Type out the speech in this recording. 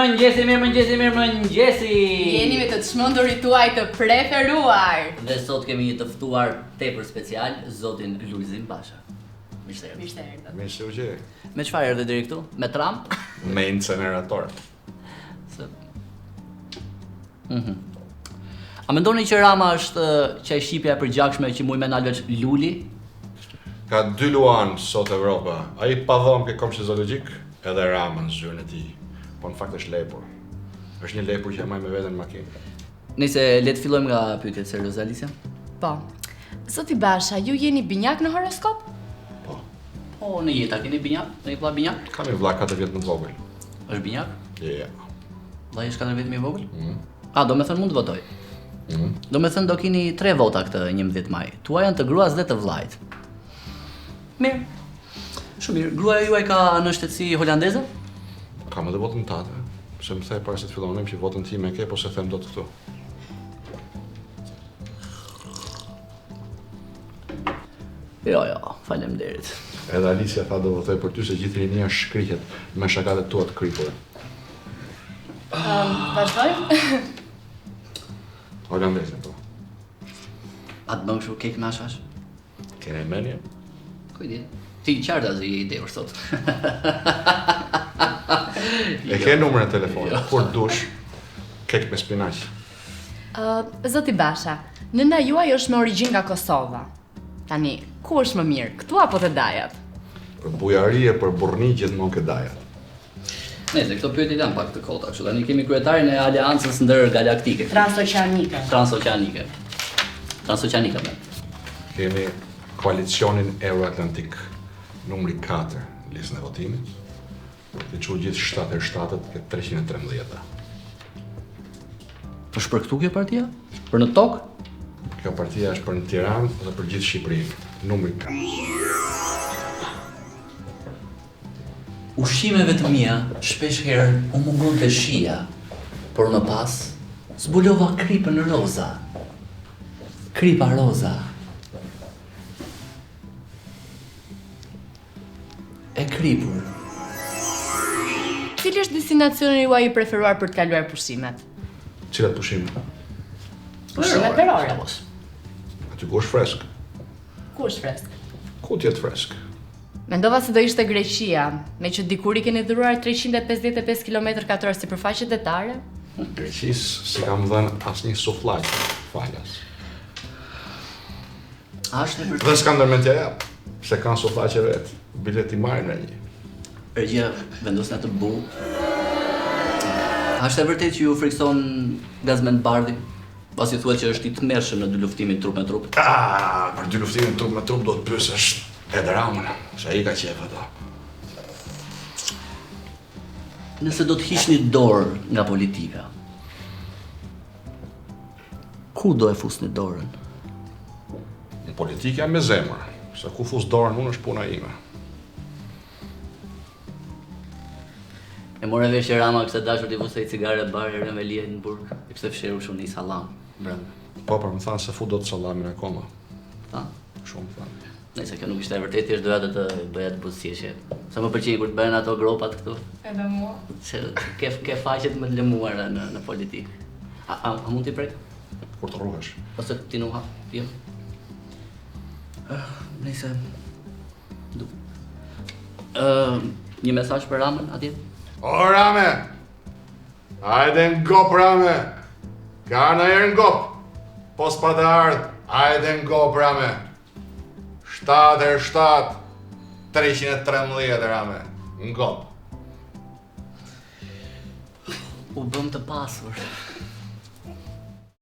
Mirëmëngjesi. Jeni me të çmendurit tuaj të preferuar. Dhe sot kemi një të ftuar tepër special, zotin Lulzim Basha. Mirë erdhët. Mirë se u gjej. Me çfarë erdhe deri këtu? Me tram? Me incinerator. A mendoni që Rama është qaj shqipja e përgjakshme që muj me nalë veç Luli? Ka 2 luan sot Evropa. Ai pa dhom ke komshi zoologjik, edhe Rama në zyrën e tij. Po në fakt është lepur. Është një lepur që e maj me veten në makinë. Nëse le të fillojmë nga pyetjet serioze, Alicia. Po. Zoti Basha, ju jeni binjak në horoskop? Po. Po, në jeta keni binjak? Në një vlla binjak? Kam një vlla 4 vjet më të vogël. Është binjak? Ja. Vllai është 4 vjet më i vogël? A, do me thënë mund të votoj? Do me thënë do kini 3 vota këtë 11 maj. Tua janë të gruas dhe të vllajt. Mirë. Shumë mirë. Gruaja juaj ka në shtetësi holandeze? Kam edhe votën tate. Se më thej para se të fillonim që votën time ke, po se them dot këtu. Jo, faleminderit. Edhe Alicia tha do votoj për ty se gjithë rinia shkrihet me shakatet tua të kripura. Vazhdojmë? Holandeze, po. A të bëm kështu kek me ashash? Kene menje? Kujdi? Ti qarta zi i ideur sot. E ke numrin e telefonit, kur dush, kek me spinaq. Zoti Basha, nëna juaj është me origjinë nga Kosova. Tani, ku është më mirë, këtu apo te Dajat? Për bujari e për burrni gjithmonë ke Dajat. Nëse këto pyetje janë pak të kota, kështu tani kemi kryetarin e aleancës ndërgalaktike. Transoqeanike. Transoqeanike. Kemi koalicionin Euroatlantik, numri 4 në listën e votimit. Të çu gjithë 77-ët ke 313. Është për këtu kjo partia? Për në tokë? Kjo partia është për në Tiranë dhe për gjithë Shqipërinë, numri 4. Ushqimeve të mia shpesh herë u mungon të shia, por më pas zbulova kripën roza. Kripa roza. E kripur. Cili është destinacioni juaj i preferuar për të kaluar pushimet? Cilat pushime? Pushimet verore. Aty ku është fresk? Ku është fresk? Ku t'jetë fresk? Mendova se do ishte Greqia, me që dikur i keni dhuruar 355 km2 sipërfaqe detare. Greqis si kam dhënë asnjë sufllaq, falas. A është e vërtetë? Dhe s'kam ndërmend t'ja jap, se kanë sufllaqe vet, bilet i marrin me një. Regjia vendosna të bu. A është e vërtetë që ju frikson Gazmend Bardhi? Pasi thuhet që është i tmerrshëm në dy luftimin trup me trup. Për dy luftimin trup me trup do të pyesësh edhe Ramën, se ai ka qef ato. Nëse do të hiqni dorë nga politika, ku do e fusni dorën? Në politikë jam me zemër, se ku fus dorën unë është puna ime. E more vesh që Rama kështë dashur t'i vusej cigare barë e me lihet në burg, e kështë fsheru shumë një salam, brëndë. Po, për më thanë se fu do të salamin akoma. Ta? Shumë thanë. Nëse kjo nuk ishte e vërtetë, thjesht doja të bëja të buzëqeshje. Sa më pëlqej kur të bëhen ato gropat këtu. Edhe mua. Se ke faqet më të lëmuara në politikë. A mund t'i prek? Kur të rruhesh. Ose ti nuk ha? Jo. Nëse një mesazh për Ramën atje? O Rame! Hajde n'gop Rame! Ka në herë n'gop! Po s'pa të ardhë, hajde n'gop Rame! 7 313 Rame, n'gop. U bëm të pasur.